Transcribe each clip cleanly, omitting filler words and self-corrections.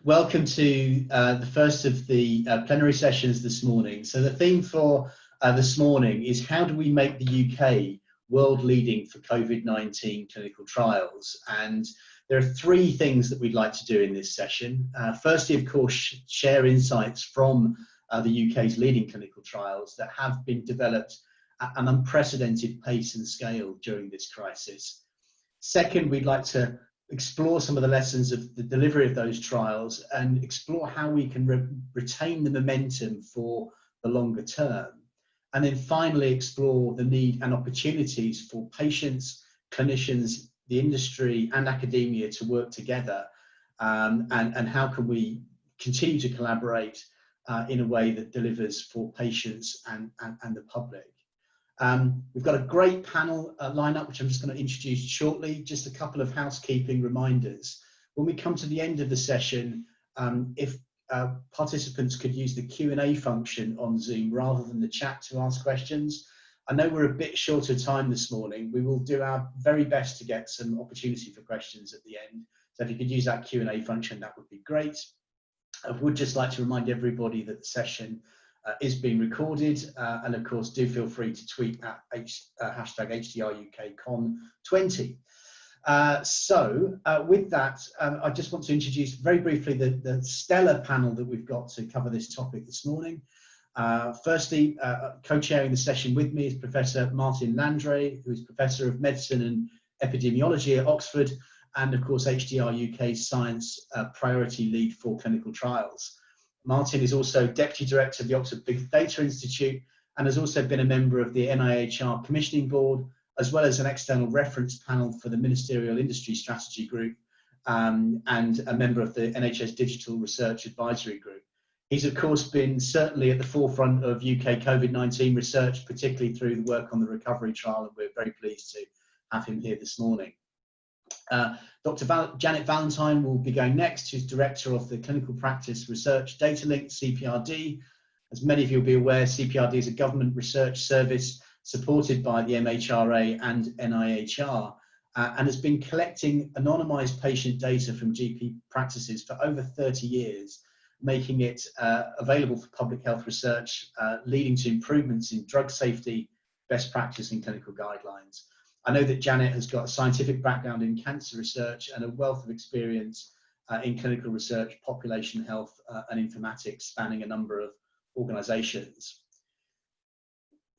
Welcome to the first of the plenary sessions this morning. So the theme for this morning is how do we make the UK world leading for COVID-19 clinical trials? And there are three things that we'd like to do in this session. Firstly, of course, share insights from the UK's leading clinical trials that have been developed at an unprecedented pace and scale during this crisis. Second, we'd like to explore some of the lessons of the delivery of those trials and explore how we can retain the momentum for the longer term. And then finally, explore the need and opportunities for patients, clinicians, the industry and academia to work together, and how can we continue to collaborate in a way that delivers for patients and the public. We've got a great panel lineup, which I'm just going to introduce shortly. Just a couple of housekeeping reminders. When we come to the end of the session, if participants could use the Q&A function on Zoom rather than the chat to ask questions. I know we're a bit short of time this morning. We will do our very best to get some opportunity for questions at the end. So if you could use that Q&A function, that would be great. I would just like to remind everybody that the session is being recorded, and of course do feel free to tweet at hashtag HDR UK Con20. With that, I just want to introduce very briefly the stellar panel that we've got to cover this topic this morning. Firstly, co-chairing the session with me is Professor Martin Landray, who is Professor of Medicine and Epidemiology at Oxford, and of course HDR UK Science Priority Lead for Clinical Trials. Martin is also Deputy Director of the Oxford Big Data Institute and has also been a member of the NIHR Commissioning Board, as well as an external reference panel for the Ministerial Industry Strategy Group, and a member of the NHS Digital Research Advisory Group. He's of course been certainly at the forefront of UK COVID-19 research, particularly through the work on the recovery trial, and we're very pleased to have him here this morning. Dr. Janet Valentine will be going next, who's Director of the Clinical Practice Research Data Link, CPRD. As many of you will be aware, CPRD is a government research service supported by the MHRA and NIHR, and has been collecting anonymised patient data from GP practices for over 30 years, making it available for public health research, leading to improvements in drug safety, best practice and clinical guidelines. I know that Janet has got a scientific background in cancer research and a wealth of experience in clinical research, population health and informatics, spanning a number of organisations.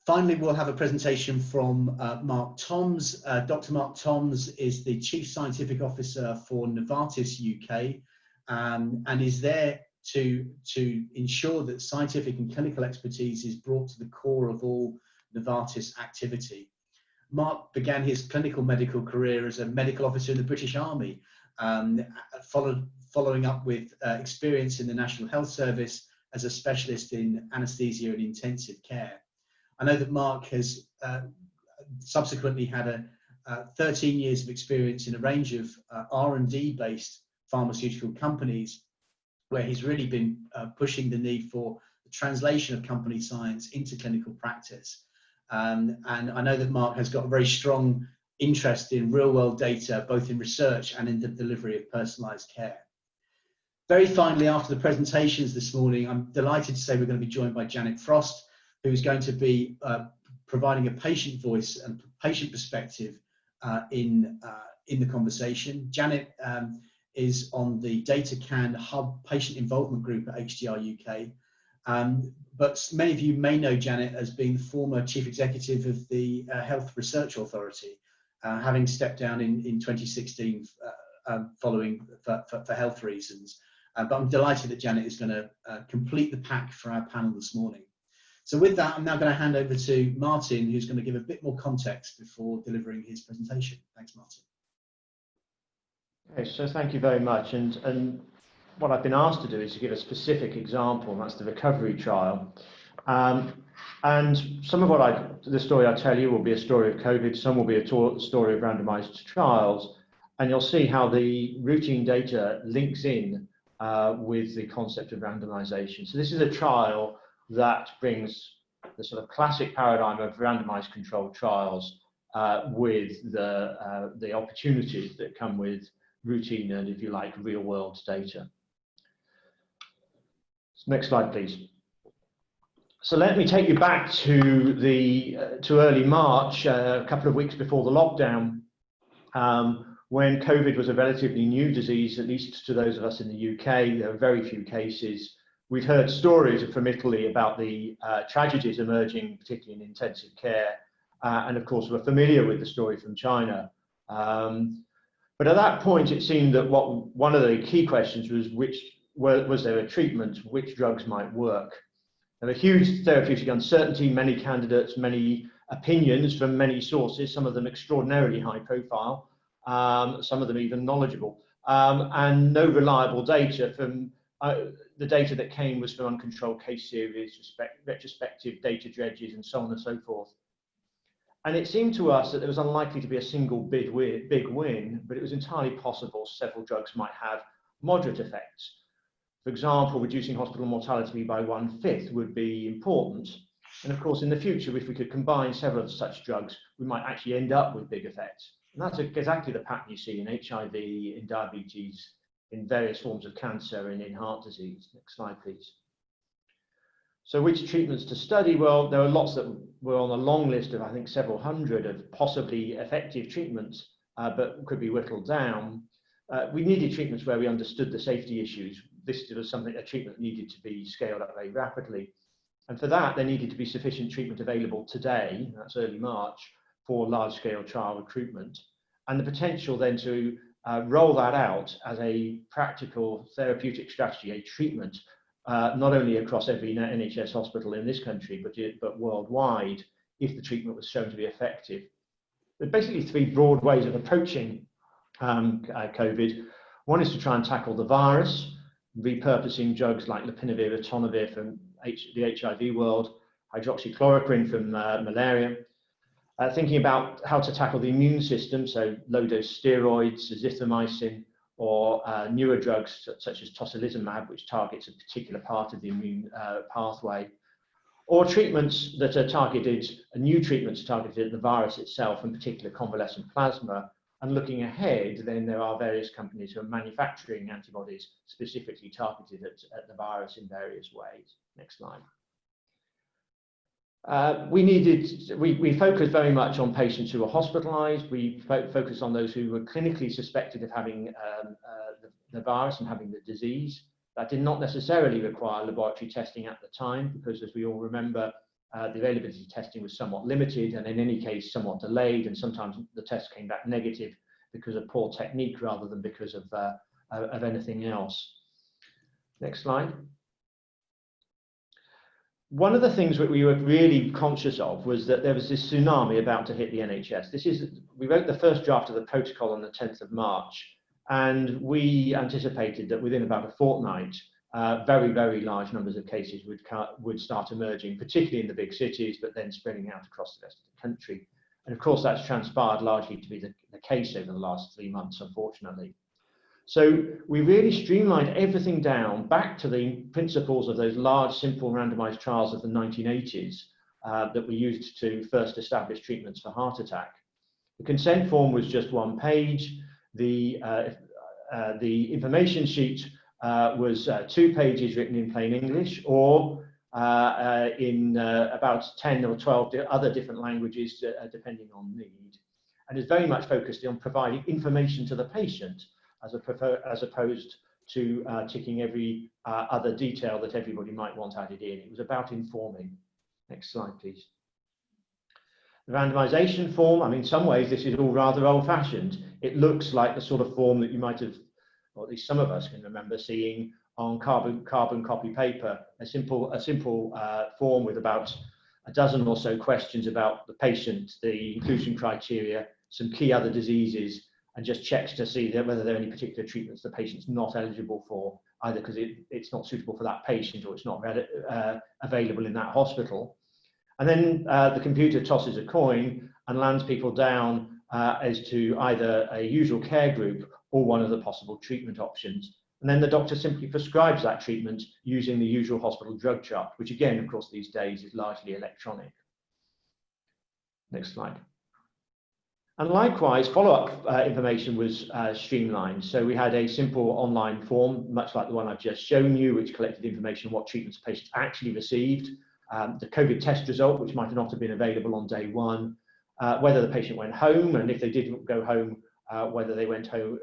Finally, we'll have a presentation from Mark Toms. Dr. Mark Toms is the Chief Scientific Officer for Novartis UK, and is there to ensure that scientific and clinical expertise is brought to the core of all Novartis activity. Mark began his clinical medical career as a medical officer in the British Army, following up with experience in the National Health Service as a specialist in anaesthesia and intensive care. I know that Mark has subsequently had 13 years of experience in a range of R&D based pharmaceutical companies, where he's really been pushing the need for the translation of company science into clinical practice. And I know that Mark has got a very strong interest in real world data, both in research and in the delivery of personalised care. Very finally, after the presentations this morning, I'm delighted to say we're going to be joined by Janet Frost, who is going to be providing a patient voice and patient perspective in the conversation. Janet is on the DataCan Hub Patient Involvement Group at HDR UK. But many of you may know Janet as being the former Chief Executive of the Health Research Authority, having stepped down in 2016 following for health reasons. But I'm delighted that Janet is going to complete the pack for our panel this morning. So with that, I'm now going to hand over to Martin, who's going to give a bit more context before delivering his presentation. Thanks, Martin. Okay, so thank you very much. And what I've been asked to do is to give a specific example, and that's the recovery trial. And some of the story I tell you will be a story of COVID, some will be a story of randomized trials, and you'll see how the routine data links in with the concept of randomization. So this is a trial that brings the sort of classic paradigm of randomized controlled trials with the opportunities that come with routine and, if you like, real world data. Next slide, please. So let me take you back to early March, a couple of weeks before the lockdown, when COVID was a relatively new disease, at least to those of us in the UK. There were very few cases. We'd heard stories from Italy about the tragedies emerging, particularly in intensive care, and of course we're familiar with the story from China. But at that point, it seemed that one of the key questions was, was there a treatment? Which drugs might work? There were huge therapeutic uncertainty, many candidates, many opinions from many sources, some of them extraordinarily high profile, some of them even knowledgeable, and no reliable data. From the data that came was from uncontrolled case series, retrospective data dredges, and so on and so forth. And it seemed to us that there was unlikely to be a single big win, but it was entirely possible several drugs might have moderate effects. For example, reducing hospital mortality by 1/5 would be important. And of course, in the future, if we could combine several of such drugs, we might actually end up with big effects. And that's exactly the pattern you see in HIV, in diabetes, in various forms of cancer, and in heart disease. Next slide, please. So which treatments to study? Well, there are lots that were on a long list of, I think, several hundred of possibly effective treatments, but could be whittled down. We needed treatments where we understood the safety issues. This was a treatment that needed to be scaled up very rapidly. And for that, there needed to be sufficient treatment available today, that's early March, for large-scale trial recruitment. And the potential then to roll that out as a practical therapeutic strategy, a treatment, not only across every NHS hospital in this country, but worldwide, if the treatment was shown to be effective. There are basically three broad ways of approaching COVID. One is to try and tackle the virus, repurposing drugs like lopinavir, ritonavir from the HIV world, hydroxychloroquine from malaria, thinking about how to tackle the immune system, so low-dose steroids, azithromycin, or newer drugs such as tocilizumab, which targets a particular part of the immune pathway, or treatments that are targeted, new treatments targeted at the virus itself, in particular convalescent plasma. And looking ahead, then there are various companies who are manufacturing antibodies specifically targeted at the virus in various ways. Next slide. We focused very much on patients who were hospitalized. We focused on those who were clinically suspected of having the virus and having the disease. That did not necessarily require laboratory testing at the time, because as we all remember, the availability of testing was somewhat limited, and in any case somewhat delayed, and sometimes the test came back negative because of poor technique rather than because of anything else. Next slide. One of the things that we were really conscious of was that there was this tsunami about to hit the NHS. We wrote the first draft of the protocol on the 10th of March, and we anticipated that within about a fortnight, very, very large numbers of cases would start emerging, particularly in the big cities, but then spreading out across the rest of the country. And of course, that's transpired largely to be the case over the last 3 months, unfortunately. So we really streamlined everything down back to the principles of those large, simple randomized trials of the 1980s that were used to first establish treatments for heart attack. The consent form was just 1 page. The information sheet was 2 pages written in plain English, or in about 10 or 12 other different languages, depending on need. And is very much focused on providing information to the patient, as opposed to ticking every other detail that everybody might want added in. It was about informing. Next slide, please. The randomization form, I mean, in some ways, this is all rather old-fashioned. It looks like the sort of form that you might have, or at least some of us can remember seeing on carbon copy paper, a simple form with about a dozen or so questions about the patient, the inclusion criteria, some key other diseases, and just checks to see whether there are any particular treatments the patient's not eligible for, either because it's not suitable for that patient or it's not available in that hospital. And then the computer tosses a coin and lands people down as to either a usual care group or one of the possible treatment options. And then the doctor simply prescribes that treatment using the usual hospital drug chart, which again, of course, these days is largely electronic. Next slide. And likewise, follow-up information was streamlined. So we had a simple online form, much like the one I've just shown you, which collected information on what treatments patients actually received, the COVID test result, which might not have been available on day one, whether the patient went home, and if they didn't go home, whether they went home,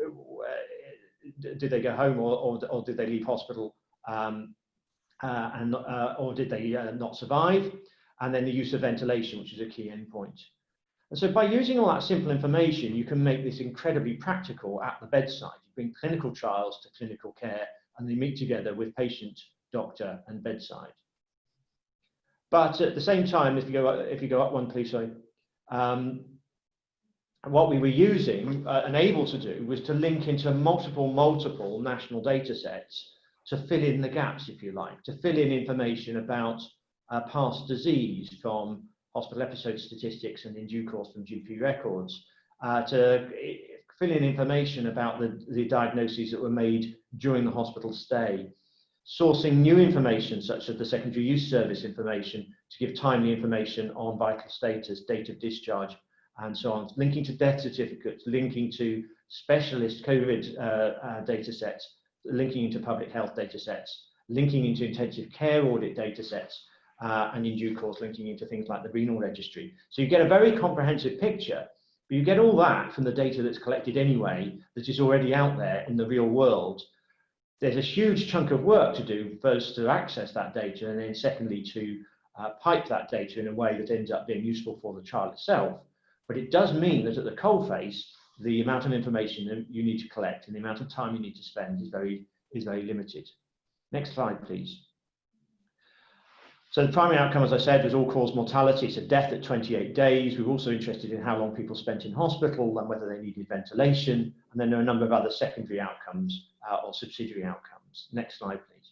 did they go home or did they leave hospital, or did they not survive? And then the use of ventilation, which is a key endpoint. And so by using all that simple information, you can make this incredibly practical at the bedside. You bring clinical trials to clinical care, and they meet together with patient, doctor, and bedside. But at the same time, if you go up one, please, sorry. What we were using and able to do was to link into multiple national data sets to fill in the gaps, if you like, to fill in information about past disease from hospital episode statistics and in due course from GP records, to fill in information about the diagnoses that were made during the hospital stay, sourcing new information such as the secondary use service information to give timely information on vital status, date of discharge, and so on, linking to death certificates, linking to specialist COVID data sets, linking into public health data sets, linking into intensive care audit data sets, and in due course linking into things like the renal registry. So you get a very comprehensive picture, but you get all that from the data that's collected anyway, that is already out there in the real world. There's a huge chunk of work to do, first to access that data, and then secondly to pipe that data in a way that ends up being useful for the trial itself. But it does mean that at the coalface, the amount of information that you need to collect and the amount of time you need to spend is very limited. Next slide, please. So the primary outcome, as I said, was all-cause mortality, so death at 28 days. We were also interested in how long people spent in hospital and whether they needed ventilation. And then there are a number of other secondary outcomes or subsidiary outcomes. Next slide, please.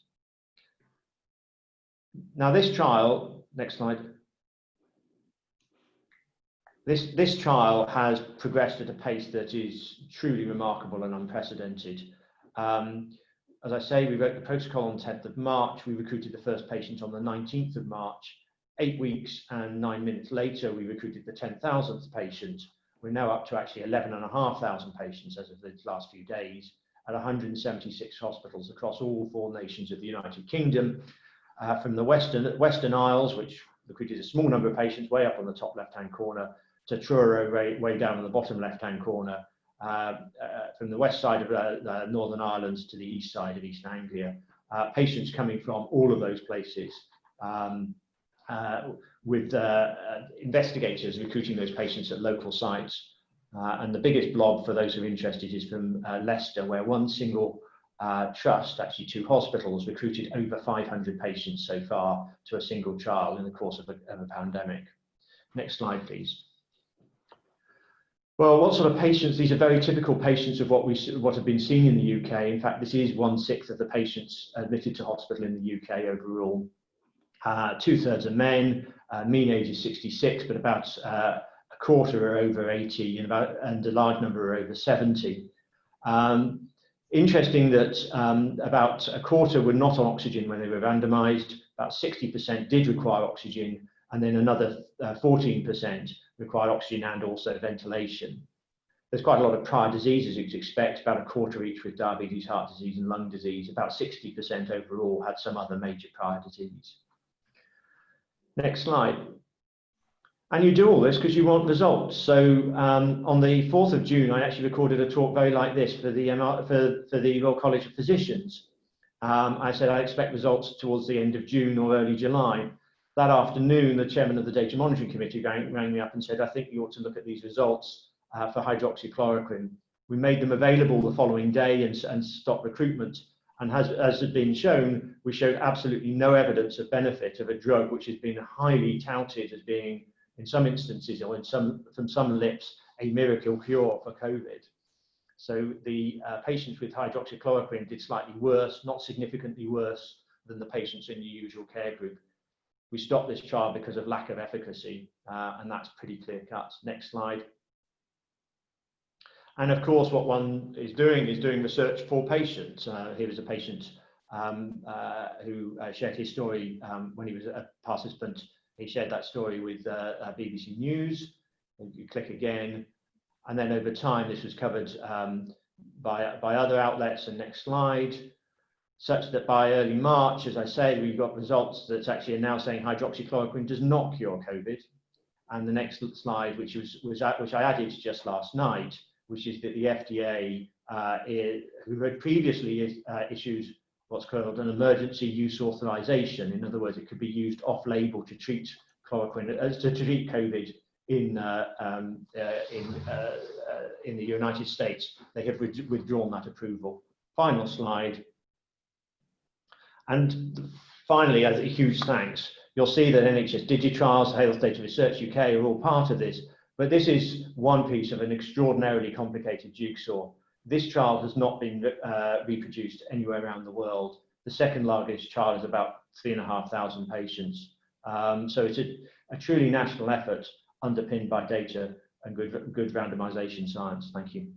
Now this trial, next slide. This trial has progressed at a pace that is truly remarkable and unprecedented. As I say, we wrote the protocol on 10th of March. We recruited the first patient on the 19th of March. 8 weeks and 9 minutes later, we recruited the 10,000th patient. We're now up to actually 11,500 patients as of the last few days at 176 hospitals across all 4 nations of the United Kingdom, from the Western Isles, which recruited a small number of patients way up on the top left-hand corner, to Truro, way down on the bottom left-hand corner, from the west side of Northern Ireland to the east side of East Anglia. Patients coming from all of those places, with investigators recruiting those patients at local sites. And the biggest blob, for those who are interested, is from Leicester, where one single trust, actually 2 hospitals, recruited over 500 patients so far to a single trial in the course of a pandemic. Next slide, please. Well, what sort of patients? These are very typical patients of what have been seen in the UK. In fact, this is 1/6 of the patients admitted to hospital in the UK overall. 2/3 are men, mean age is 66, but about a quarter are over 80 and a large number are over 70. Interesting that about a quarter were not on oxygen when they were randomized, about 60% did require oxygen, and then another 14% required oxygen and also ventilation. There's quite a lot of prior diseases you'd expect, about a quarter each with diabetes, heart disease and lung disease. About 60% overall had some other major prior disease. Next slide. And you do all this because you want results. So on the 4th of June, I actually recorded a talk very like this for the Royal College of Physicians. I said I expect results towards the end of June or early July. That afternoon, the chairman of the Data Monitoring Committee rang me up and said, I think you ought to look at these results for hydroxychloroquine. We made them available the following day and stopped recruitment. And as has been shown, we showed absolutely no evidence of benefit of a drug which has been highly touted as being, in some instances or from some lips, a miracle cure for COVID. So the patients with hydroxychloroquine did slightly worse, not significantly worse than the patients in the usual care group. We stopped this trial because of lack of efficacy, and that's pretty clear cut. Next slide. And of course, what one is doing research for patients. Here is a patient who shared his story when he was a participant. He shared that story with BBC News. You click again. And then over time, this was covered by other outlets. And next slide. Such that by early March, as I say, we've got results that actually are now saying hydroxychloroquine does not cure COVID. And the next slide, which I added just last night, which is that the FDA, who had previously issued what's called an emergency use authorization. In other words, it could be used off-label to treat chloroquine, to treat COVID in the United States. They have withdrawn that approval. Final slide. And finally, as a huge thanks, you'll see that NHS DigiTrials, Health Data Research UK are all part of this, but this is one piece of an extraordinarily complicated jigsaw. This trial has not been reproduced anywhere around the world. The second largest trial is about 3,500 patients. So it's a truly national effort underpinned by data and good randomization science. Thank you.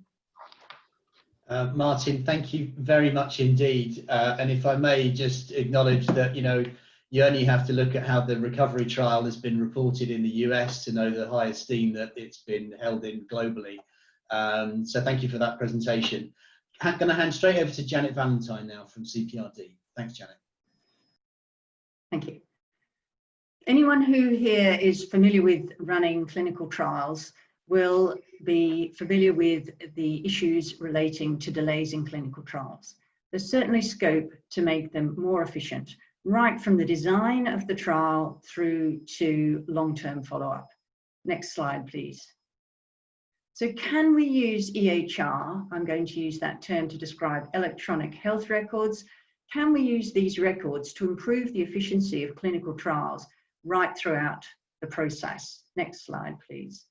Martin, thank you very much indeed. And if I may just acknowledge that, you only have to look at how the recovery trial has been reported in the US to know the high esteem that it's been held in globally. So thank you for that presentation. I'm going to hand straight over to Janet Valentine now from CVRD. Thanks, Janet. Thank you. Anyone who here is familiar with running clinical trials will be familiar with the issues relating to delays in clinical trials. There's certainly scope to make them more efficient, right from the design of the trial through to long-term follow-up. Next slide, please. So can we use EHR? I'm going to use that term to describe electronic health records. Can we use these records to improve the efficiency of clinical trials right throughout the process? Next slide, please.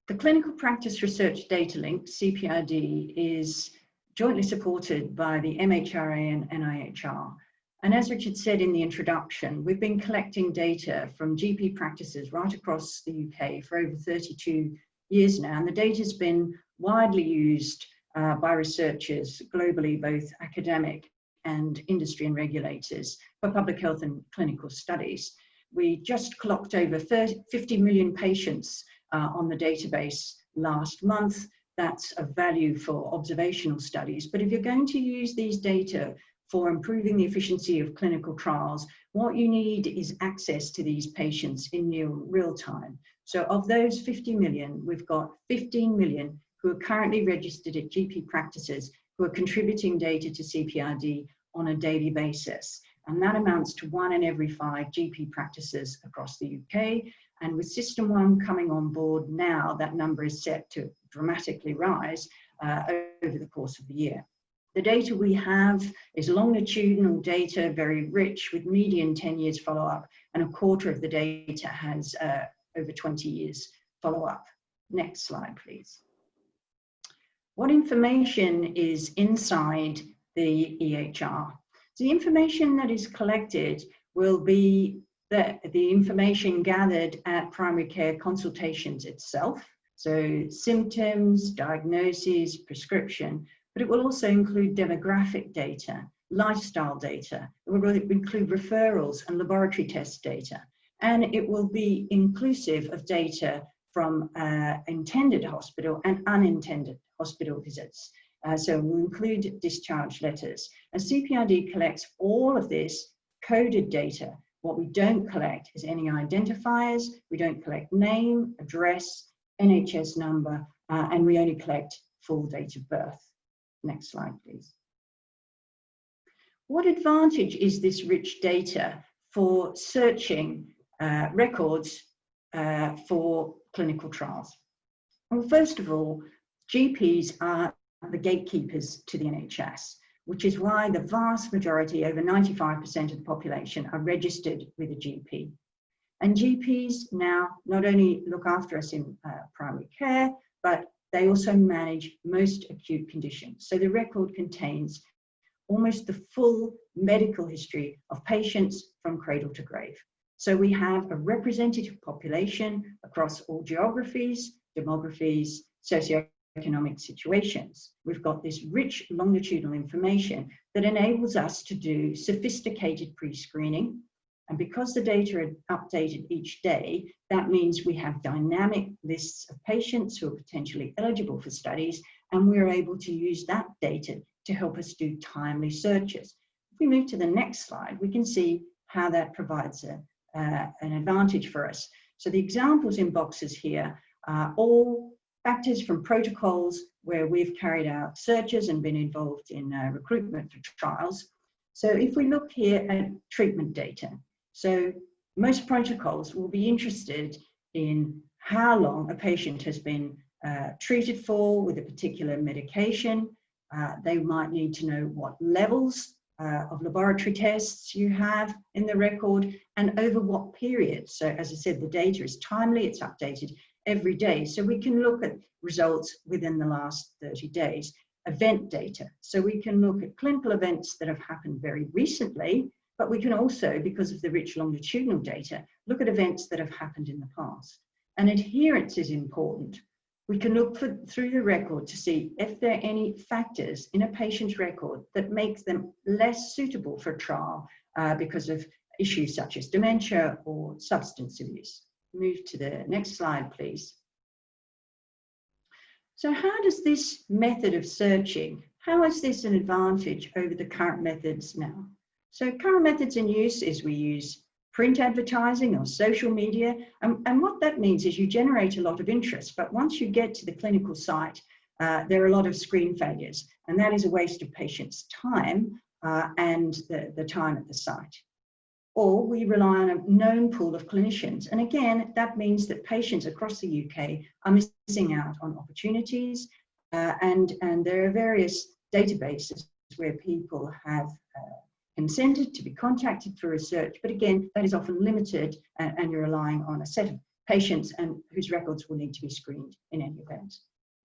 The Clinical Practice Research Data Link, CPRD, is jointly supported by the MHRA and NIHR. And as Richard said in the introduction, we've been collecting data from GP practices right across the UK for over 32 years now. And the data has been widely used by researchers globally, both academic and industry and regulators, for public health and clinical studies. We just clocked over 50 million patients on the database last month. That's of value for observational studies. But if you're going to use these data for improving the efficiency of clinical trials, what you need is access to these patients in near real time. So of those 50 million, we've got 15 million who are currently registered at GP practices who are contributing data to CPRD on a daily basis. And that amounts to 1 in every 5 GP practices across the UK. And with System 1 coming on board now, that number is set to dramatically rise over the course of the year. The data we have is longitudinal data, very rich, with median 10 years follow-up, and a quarter of the data has over 20 years follow-up. Next slide, please. What information is inside the EHR? So the information that is collected will be the information gathered at primary care consultations itself, so symptoms, diagnoses, prescription, but it will also include demographic data, lifestyle data, it will include referrals and laboratory test data, and it will be inclusive of data from intended hospital and unintended hospital visits. So we'll include discharge letters. And CPRD collects all of this coded data. What we don't collect is any identifiers, we don't collect name, address, NHS number, and we only collect full date of birth. Next slide, please. What advantage is this rich data for searching records for clinical trials? Well, first of all, GPs are the gatekeepers to the NHS, which is why the vast majority, over 95% of the population, are registered with a GP. And GPs now not only look after us in primary care, but they also manage most acute conditions. So the record contains almost the full medical history of patients from cradle to grave. So we have a representative population across all geographies, demographies, socioeconomic situations. We've got this rich longitudinal information that enables us to do sophisticated pre-screening, And because the data are updated each day, that means we have dynamic lists of patients who are potentially eligible for studies, and we're able to use that data to help us do timely searches. If we move to the next slide, we can see how that provides an advantage for us. So the examples in boxes here are all factors from protocols where we've carried out searches and been involved in recruitment for trials. So if we look here at treatment data, so most protocols will be interested in how long a patient has been treated for with a particular medication. They might need to know what levels of laboratory tests you have in the record and over what period. So as I said, the data is timely, it's updated every day. So we can look at results within the last 30 days. Event data. So we can look at clinical events that have happened very recently, but we can also, because of the rich longitudinal data, look at events that have happened in the past. And adherence is important. We can look through the record to see if there are any factors in a patient's record that make them less suitable for trial because of issues such as dementia or substance abuse. Move to the next slide, please. So how does this method of searching, how is this an advantage over the current methods now? So current methods in use is we use print advertising or social media. And what that means is you generate a lot of interest, but once you get to the clinical site, there are a lot of screen failures, and that is a waste of patients' time and the time at the site. Or we rely on a known pool of clinicians. And again, that means that patients across the UK are missing out on opportunities. And there are various databases where people have consented to be contacted for research. But again, that is often limited and you're relying on a set of patients and whose records will need to be screened in any event.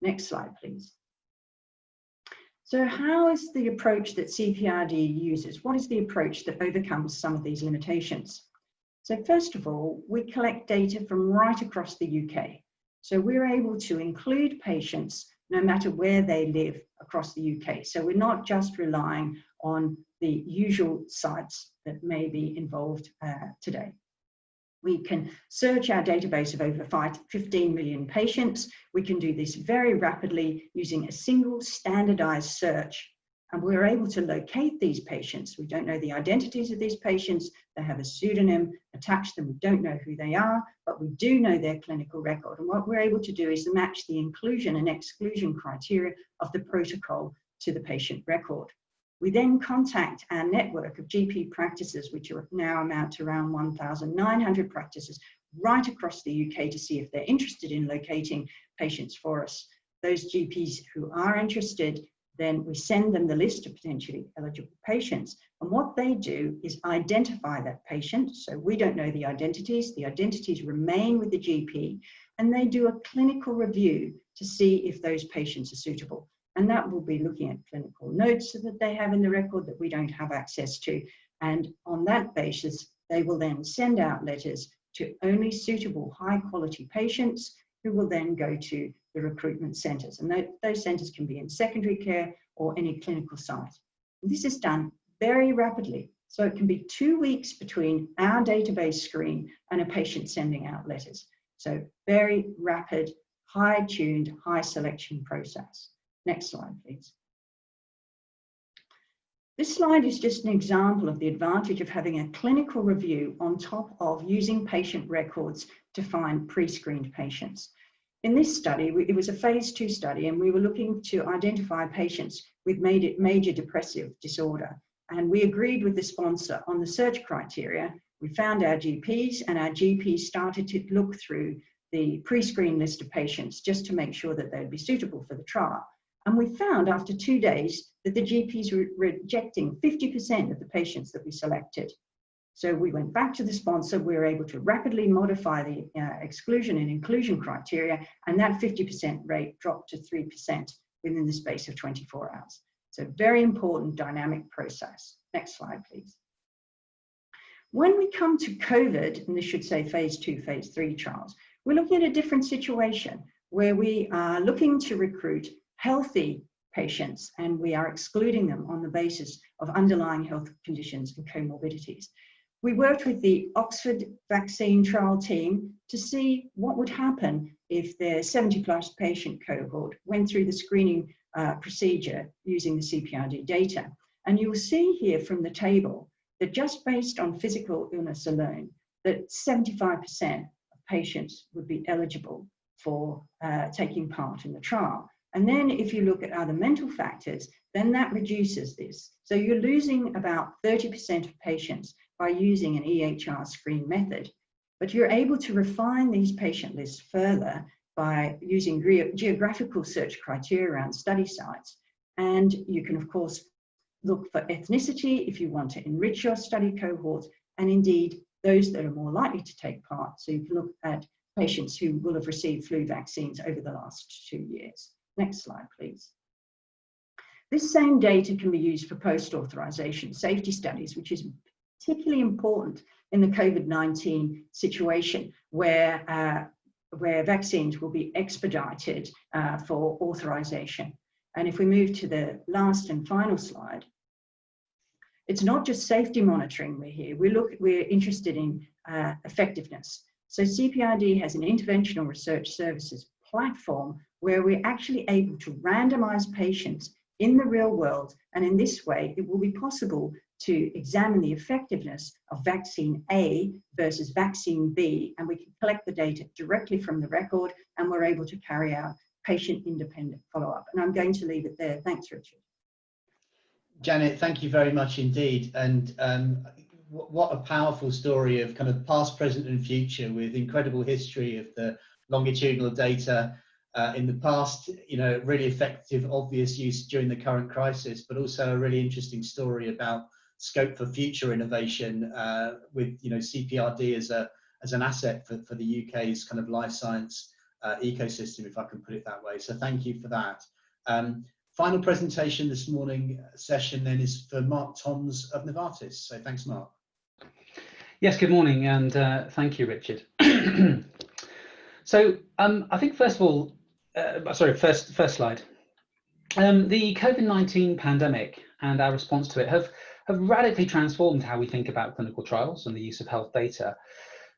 Next slide, please. So how is the approach that CVRD uses? What is the approach that overcomes some of these limitations? So first of all, we collect data from right across the UK. So we're able to include patients no matter where they live across the UK. So we're not just relying on the usual sites that may be involved today. We can search our database of over 15 million patients. We can do this very rapidly using a single standardized search. And we're able to locate these patients. We don't know the identities of these patients. They have a pseudonym attached to them. We don't know who they are, but we do know their clinical record. And what we're able to do is match the inclusion and exclusion criteria of the protocol to the patient record. We then contact our network of GP practices, which are now amount to around 1,900 practices right across the UK to see if they're interested in locating patients for us. Those GPs who are interested, then we send them the list of potentially eligible patients. And what they do is identify that patient. So we don't know the identities remain with the GP, and they do a clinical review to see if those patients are suitable. And that will be looking at clinical notes that they have in the record that we don't have access to. And on that basis, they will then send out letters to only suitable high quality patients who will then go to the recruitment centres. And those centres can be in secondary care or any clinical site. And this is done very rapidly. So it can be 2 weeks between our database screen and a patient sending out letters. So very rapid, high tuned, high selection process. Next slide, please. This slide is just an example of the advantage of having a clinical review on top of using patient records to find pre-screened patients. In this study, it was a phase 2 study, and we were looking to identify patients with major depressive disorder. And we agreed with the sponsor on the search criteria. We found our GPs, and our GPs started to look through the pre-screen list of patients just to make sure that they'd be suitable for the trial. And we found after 2 days that the GPs were rejecting 50% of the patients that we selected. So we went back to the sponsor. We were able to rapidly modify the exclusion and inclusion criteria, and that 50% rate dropped to 3% within the space of 24 hours. So very important dynamic process. Next slide, please. When we come to COVID, and this should say phase 2, phase 3 trials, we're looking at a different situation where we are looking to recruit healthy patients, and we are excluding them on the basis of underlying health conditions and comorbidities. We worked with the Oxford vaccine trial team to see what would happen if their 70+ patient cohort went through the screening procedure using the CVRD data. And you will see here from the table that just based on physical illness alone, that 75% of patients would be eligible for taking part in the trial. And then if you look at other mental factors, then that reduces this. So you're losing about 30% of patients by using an EHR screen method. But you're able to refine these patient lists further by using geographical search criteria around study sites. And you can, of course, look for ethnicity if you want to enrich your study cohorts, and indeed those that are more likely to take part. So you can look at patients who will have received flu vaccines over the last 2 years. Next slide, please. This same data can be used for post-authorization safety studies, which is particularly important in the COVID-19 situation where vaccines will be expedited for authorization. And if we move to the last and final slide, it's not just safety monitoring we're here. We're interested in effectiveness. So CVRD has an interventional research services platform where we're actually able to randomize patients in the real world. And in this way, it will be possible to examine the effectiveness of vaccine A versus vaccine B. And we can collect the data directly from the record, and we're able to carry out patient-independent follow-up. And I'm going to leave it there. Thanks, Richard. Janet, thank you very much indeed. And what a powerful story of kind of past, present and future, with incredible history of the longitudinal data in the past, you know, really effective, obvious use during the current crisis, but also a really interesting story about scope for future innovation with, you know, CVRD as an asset for the UK's kind of life science ecosystem, if I can put it that way. So thank you for that. Final presentation this morning session then is for Mark Toms of Novartis. So thanks, Mark. Yes, good morning, and thank you, Richard. So I think first of all, first slide. The COVID-19 pandemic and our response to it have radically transformed how we think about clinical trials and the use of health data.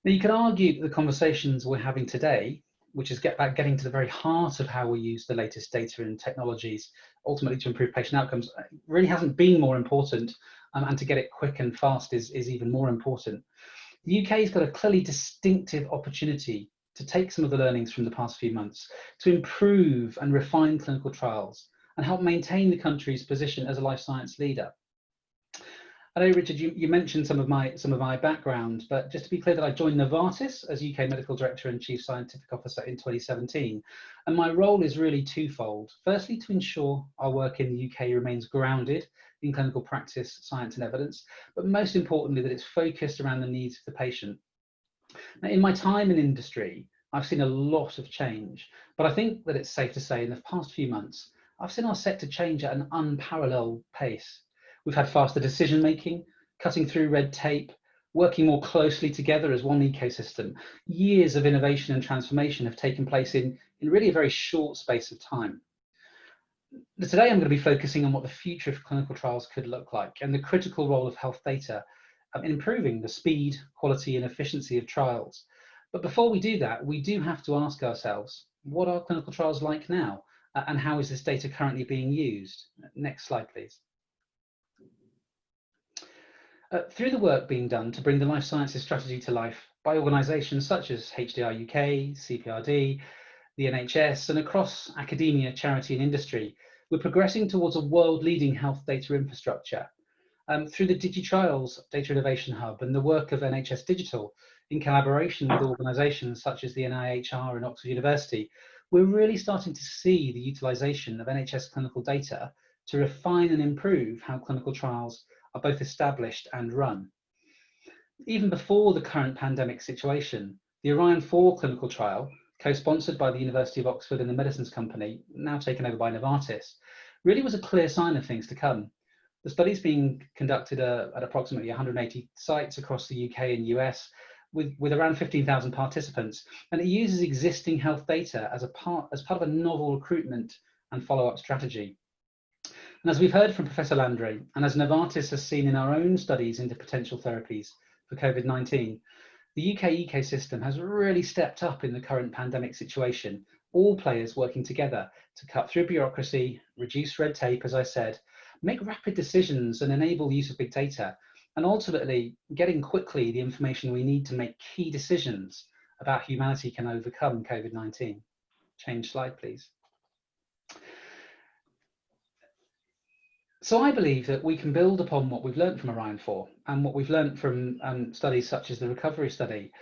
Now, you could argue that the conversations we're having today, which is getting to the very heart of how we use the latest data and technologies ultimately to improve patient outcomes, really hasn't been more important, and to get it quick and fast is even more important. The UK has got a clearly distinctive opportunity to take some of the learnings from the past few months to improve and refine clinical trials and help maintain the country's position as a life science leader. I know, Richard, you mentioned some of my background, but just to be clear, that I joined Novartis as UK Medical Director and Chief Scientific Officer in 2017, and my role is really twofold. Firstly, to ensure our work in the UK remains grounded in clinical practice, science and evidence, but most importantly, that it's focused around the needs of the patient. Now, in my time in industry, I've seen a lot of change, but I think that it's safe to say in the past few months, I've seen our sector change at an unparalleled pace. We've had faster decision making, cutting through red tape, working more closely together as one ecosystem. Years of innovation and transformation have taken place in really a very short space of time. Today I'm going to be focusing on what the future of clinical trials could look like and the critical role of health data in improving the speed, quality and efficiency of trials. But before we do that, we do have to ask ourselves, what are clinical trials like now? And how is this data currently being used? Next slide, please. Through the work being done to bring the life sciences strategy to life by organisations such as HDR UK, CVRD, the NHS, and across academia, charity and industry, we're progressing towards a world-leading health data infrastructure. Through the DigiTrials Data Innovation Hub and the work of NHS Digital, in collaboration with organisations such as the NIHR and Oxford University, we're really starting to see the utilisation of NHS clinical data to refine and improve how clinical trials are both established and run. Even before the current pandemic situation, the Orion 4 clinical trial, co-sponsored by the University of Oxford and the Medicines Company, now taken over by Novartis, really was a clear sign of things to come. The study's being conducted at approximately 180 sites across the UK and US, with around 15,000 participants, and it uses existing health data as part of a novel recruitment and follow-up strategy. And as we've heard from Professor Landry, and as Novartis has seen in our own studies into potential therapies for COVID-19, the UK ecosystem has really stepped up in the current pandemic situation, all players working together to cut through bureaucracy, reduce red tape, as I said, make rapid decisions and enable the use of big data, and ultimately getting quickly the information we need to make key decisions about how humanity can overcome COVID-19. Change slide, please. So I believe that we can build upon what we've learned from Orion 4 and what we've learned from studies such as the recovery study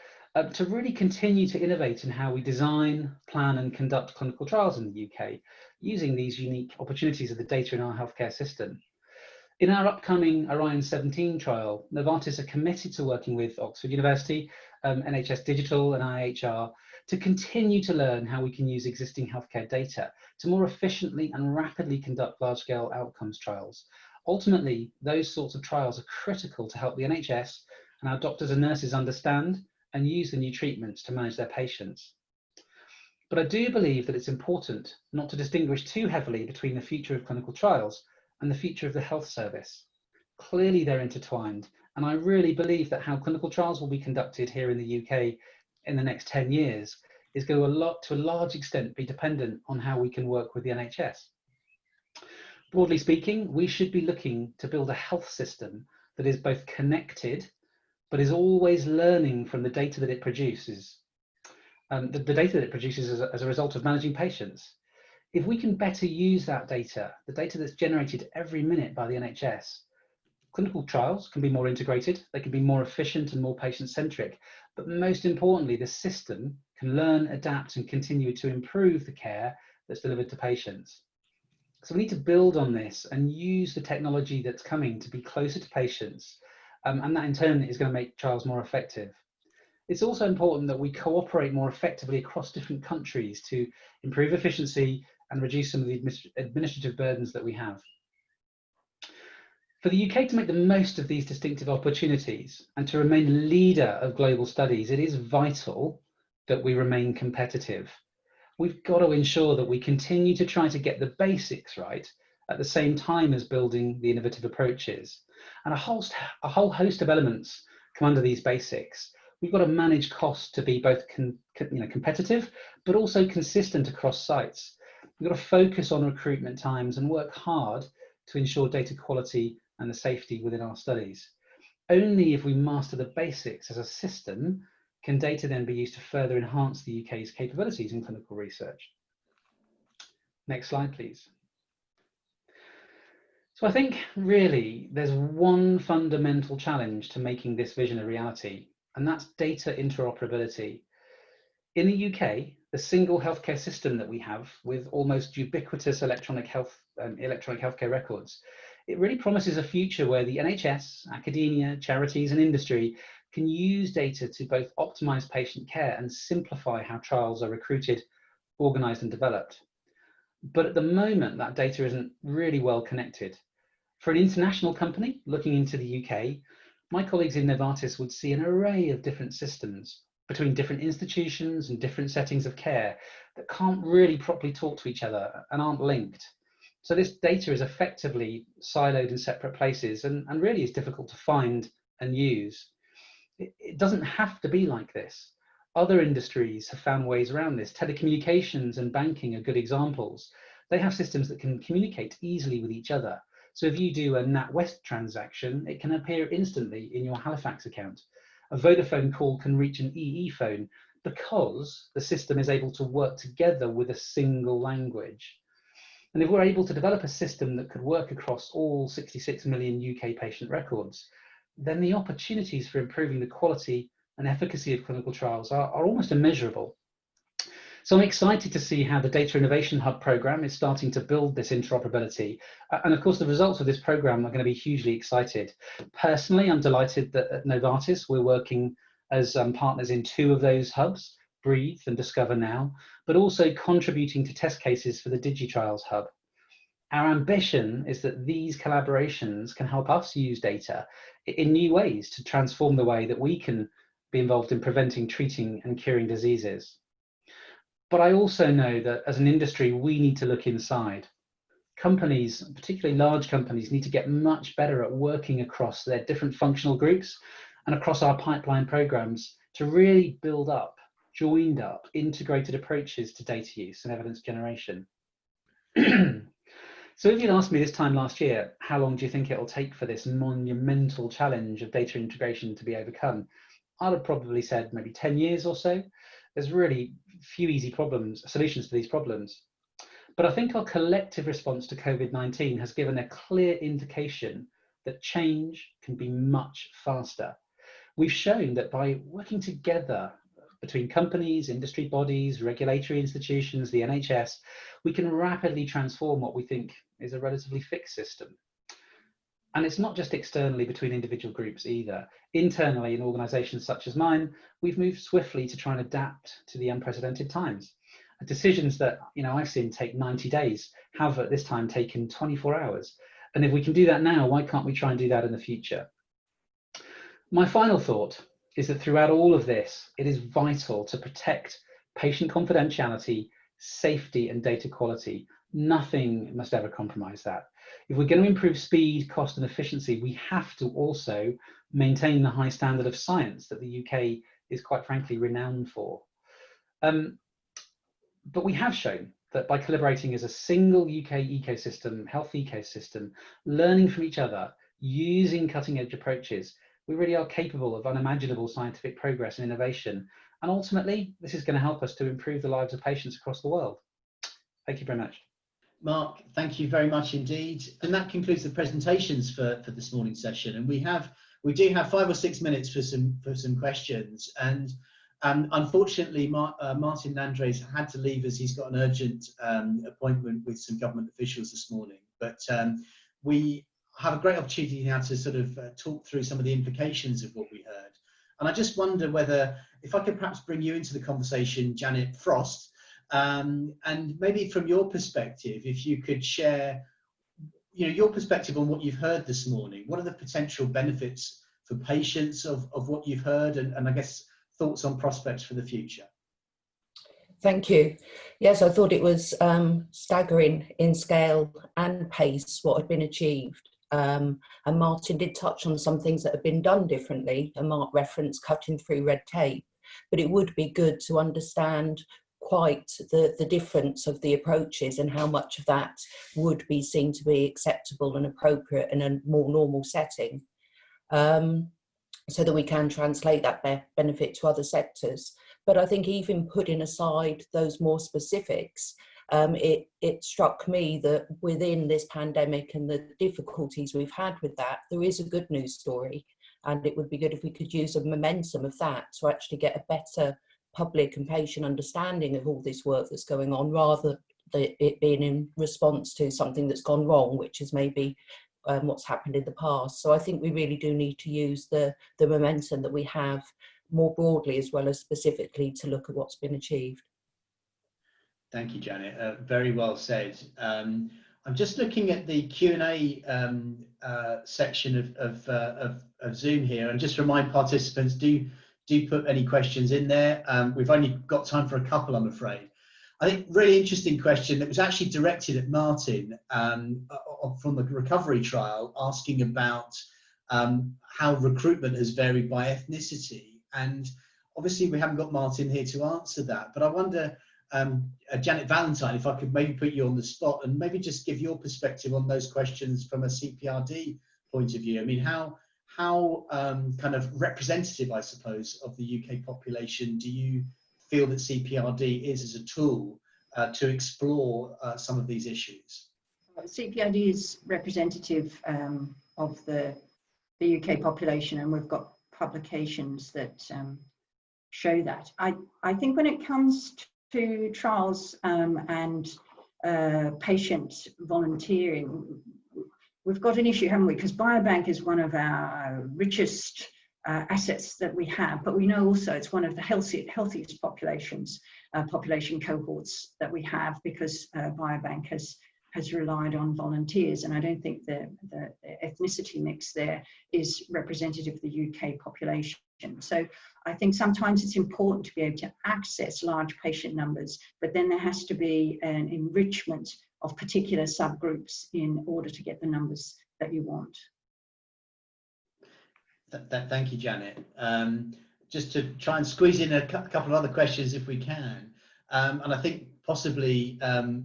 to really continue to innovate in how we design, plan and conduct clinical trials in the UK using these unique opportunities of the data in our healthcare system. In our upcoming Orion 17 trial, Novartis are committed to working with Oxford University, NHS Digital and IHR to continue to learn how we can use existing healthcare data to more efficiently and rapidly conduct large-scale outcomes trials. Ultimately, those sorts of trials are critical to help the NHS and our doctors and nurses understand and use the new treatments to manage their patients. But I do believe that it's important not to distinguish too heavily between the future of clinical trials and the future of the health service. Clearly they're intertwined, and I really believe that how clinical trials will be conducted here in the UK in the next 10 years is going to a large extent be dependent on how we can work with the NHS. Broadly speaking, we should be looking to build a health system that is both connected, but is always learning from the data that it produces. The data that it produces as a result of managing patients. If we can better use that data, the data that's generated every minute by the NHS, clinical trials can be more integrated, they can be more efficient and more patient-centric, but most importantly, the system can learn, adapt and continue to improve the care that's delivered to patients. So we need to build on this and use the technology that's coming to be closer to patients, and that in turn is going to make trials more effective. It's also important that we cooperate more effectively across different countries to improve efficiency and reduce some of the administrative burdens that we have. For the UK to make the most of these distinctive opportunities and to remain a leader of global studies, it is vital that we remain competitive. We've got to ensure that we continue to try to get the basics right at the same time as building the innovative approaches. And a whole host of elements come under these basics. We've got to manage costs to be both competitive, but also consistent across sites. We've got to focus on recruitment times and work hard to ensure data quality and the safety within our studies. Only if we master the basics as a system can data then be used to further enhance the UK's capabilities in clinical research. Next slide, please. So I think really there's one fundamental challenge to making this vision a reality, and that's data interoperability. In the UK, the single healthcare system that we have with almost ubiquitous electronic healthcare records, it really promises a future where the NHS, academia, charities and industry can use data to both optimise patient care and simplify how trials are recruited, organised and developed. But at the moment, that data isn't really well connected. For an international company looking into the UK, my colleagues in Novartis would see an array of different systems between different institutions and different settings of care that can't really properly talk to each other and aren't linked. So this data is effectively siloed in separate places and really is difficult to find and use. It doesn't have to be like this. Other industries have found ways around this. Telecommunications and banking are good examples. They have systems that can communicate easily with each other. So if you do a NatWest transaction, it can appear instantly in your Halifax account. A Vodafone call can reach an EE phone because the system is able to work together with a single language. And if we're able to develop a system that could work across all 66 million UK patient records, then the opportunities for improving the quality and efficacy of clinical trials are almost immeasurable. So I'm excited to see how the Data Innovation Hub programme is starting to build this interoperability. And of course, the results of this programme are going to be hugely excited. Personally, I'm delighted that at Novartis, we're working as partners in 2 of those hubs, Breathe and Discover Now, but also contributing to test cases for the DigiTrials Hub. Our ambition is that these collaborations can help us use data in new ways to transform the way that we can be involved in preventing, treating and curing diseases. But I also know that as an industry, we need to look inside. Companies, particularly large companies, need to get much better at working across their different functional groups and across our pipeline programs to really build up, joined up, integrated approaches to data use and evidence generation. So if you'd asked me this time last year, how long do you think it'll take for this monumental challenge of data integration to be overcome? I'd have probably said maybe 10 years or so. There's really few easy solutions to these problems. But I think our collective response to COVID-19 has given a clear indication that change can be much faster. We've shown that by working together between companies, industry bodies, regulatory institutions, the NHS, we can rapidly transform what we think is a relatively fixed system. And it's not just externally between individual groups either. Internally in organizations such as mine, we've moved swiftly to try and adapt to the unprecedented times. Decisions that I've seen take 90 days have at this time taken 24 hours. And if we can do that now, why can't we try and do that in the future? My final thought is that throughout all of this, it is vital to protect patient confidentiality, safety, and data quality. Nothing must ever compromise that. If we're going to improve speed, cost, and efficiency, we have to also maintain the high standard of science that the UK is quite frankly renowned for. But we have shown that by collaborating as a single UK ecosystem, health ecosystem, learning from each other, using cutting-edge approaches, we really are capable of unimaginable scientific progress and innovation. And ultimately, this is going to help us to improve the lives of patients across the world. Thank you very much. Mark, thank you very much indeed. And that concludes the presentations for this morning's session. And we do have 5 or 6 minutes for some questions. And unfortunately, Martin Landres had to leave as he's got an urgent appointment with some government officials this morning. But we have a great opportunity now to sort of talk through some of the implications of what we heard. And I just wonder whether, if I could perhaps bring you into the conversation, Janet Frost, and maybe from your perspective, if you could share your perspective on what you've heard this morning. What are the potential benefits for patients of what you've heard, and I guess thoughts on prospects for the future? Thank you. Yes, I thought it was staggering in scale and pace what had been achieved. And Martin did touch on some things that have been done differently, and Mark referenced cutting through red tape, but it would be good to understand quite the difference of the approaches and how much of that would be seen to be acceptable and appropriate in a more normal setting, so that we can translate that benefit to other sectors. But I think even putting aside those more specifics, it struck me that within this pandemic and the difficulties we've had with that, there is a good news story, and it would be good if we could use the momentum of that to actually get a better public and patient understanding of all this work that's going on, rather than it being in response to something that's gone wrong, which is maybe what's happened in the past. So I think we really do need to use the momentum that we have more broadly as well as specifically to look at what's been achieved. Thank you, Janet. Very well said. I'm just looking at the Q&A section of Zoom here, and just remind participants, do put any questions in there. We've only got time for a couple, I'm afraid. I think really interesting question that was actually directed at Martin from the recovery trial, asking about how recruitment has varied by ethnicity. And obviously we haven't got Martin here to answer that, but I wonder, Janet Valentine, if I could maybe put you on the spot and maybe just give your perspective on those questions from a CPRD point of view. I mean, how kind of representative, I suppose, of the UK population do you feel that CPRD is as a tool to explore some of these issues? CPRD is representative of the UK population, and we've got publications that show that. I think when it comes to trials and patient volunteering, we've got an issue, haven't we? Because biobank is one of our richest assets that we have, but we know also it's one of the healthiest population cohorts that we have, because biobank has relied on volunteers, and I don't think the ethnicity mix there is representative of the UK population. So I think sometimes it's important to be able to access large patient numbers, but then there has to be an enrichment of particular subgroups in order to get the numbers that you want. Thank you, Janet. Just to try and squeeze in a couple of other questions if we can. And I think possibly,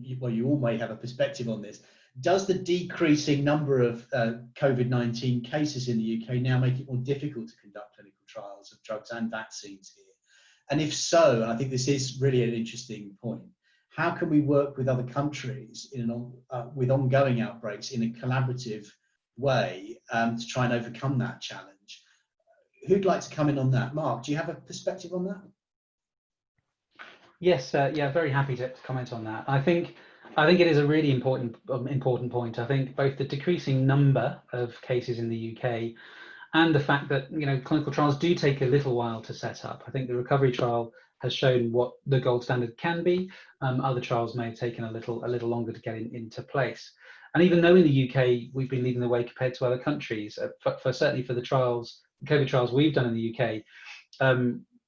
you all may have a perspective on this. Does the decreasing number of COVID-19 cases in the UK now make it more difficult to conduct clinical trials of drugs and vaccines here? And if so, and I think this is really an interesting point, how can we work with other countries with ongoing outbreaks in a collaborative way to try and overcome that challenge? Who'd like to come in on that? Mark, do you have a perspective on that? Yes, yeah, very happy to comment on that. I think it is a really important point. I think both the decreasing number of cases in the UK and the fact that clinical trials do take a little while to set up. I think the recovery trial has shown what the gold standard can be. Other trials may have taken a little longer to get into place. And even though in the UK we've been leading the way compared to other countries, certainly for the trials, COVID trials we've done in the UK,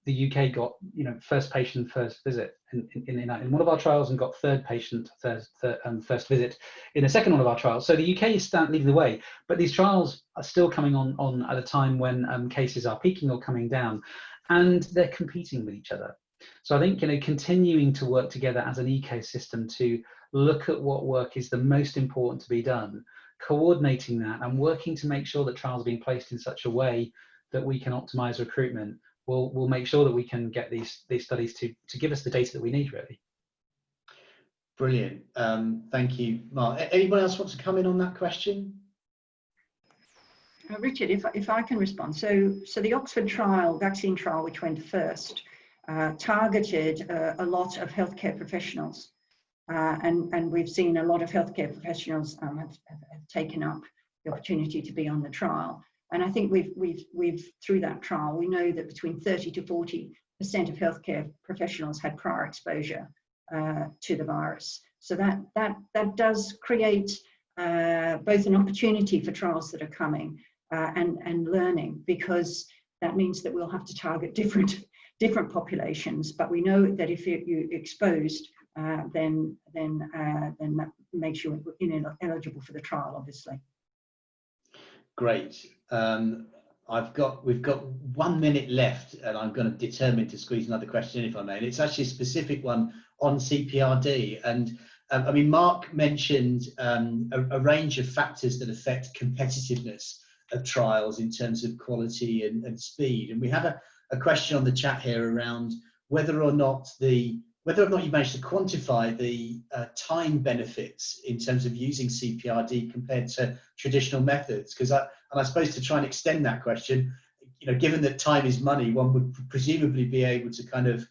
the UK got first patient first visit in one of our trials, and got third patient first visit in the second one of our trials. So the UK is leading the way, but these trials are still coming on at a time when cases are peaking or coming down, and they're competing with each other. So I think continuing to work together as an ecosystem to look at what work is the most important to be done, coordinating that and working to make sure that trials are being placed in such a way that we can optimize recruitment. We'll make sure that we can get these studies to give us the data that we need, really. Brilliant. Thank you, Mark. Anyone else want to come in on that question? Richard, if I can respond. So the Oxford trial, vaccine trial, which went first, targeted a lot of healthcare professionals. And we've seen a lot of healthcare professionals have taken up the opportunity to be on the trial. And I think we've through that trial, we know that between 30 to 40% of healthcare professionals had prior exposure to the virus. So that does create both an opportunity for trials that are coming and learning, because that means that we'll have to target different populations. But we know that if you're exposed, then that makes you ineligible for the trial, obviously. Great. We've got 1 minute left, and I'm going to determine to squeeze another question in, if I may. And it's actually a specific one on CPRD. And I mean, Mark mentioned a range of factors that affect competitiveness of trials in terms of quality and speed. And we have a question on the chat here around whether or not you managed to quantify the time benefits in terms of using CPRD compared to traditional methods. Because I suppose to try and extend that question, given that time is money, one would presumably be able to kind of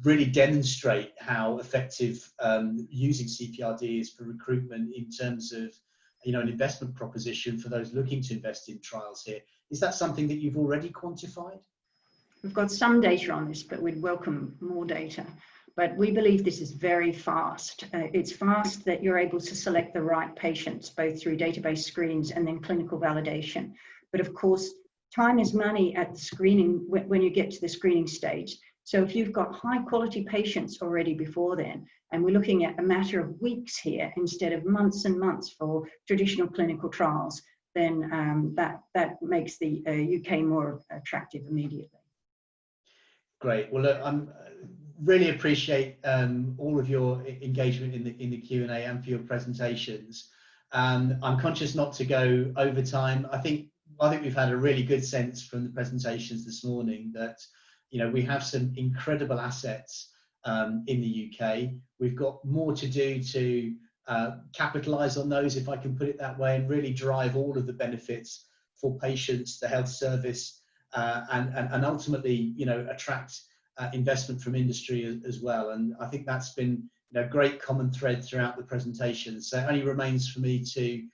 really demonstrate how effective using CPRD is for recruitment in terms of an investment proposition for those looking to invest in trials here. Is that something that you've already quantified? We've got some data on this, but we'd welcome more data. But we believe this is very fast. It's fast that you're able to select the right patients, both through database screens and then clinical validation. But of course, time is money at the screening when you get to the screening stage. So if you've got high quality patients already before then, and we're looking at a matter of weeks here instead of months and months for traditional clinical trials, then that makes the UK more attractive immediately. Great. Well, look, I'm really appreciate all of your engagement in the Q&A and for your presentations. I'm conscious not to go over time. I think we've had a really good sense from the presentations this morning that we have some incredible assets in the UK. We've got more to do to capitalize on those, if I can put it that way, and really drive all of the benefits for patients, the health service, and ultimately, attract investment from industry as well. And I think that's been a great common thread throughout the presentation. So it only remains for me to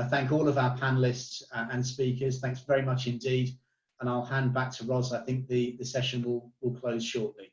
thank all of our panelists and speakers. Thanks very much indeed. And I'll hand back to Ros. I think the session will close shortly.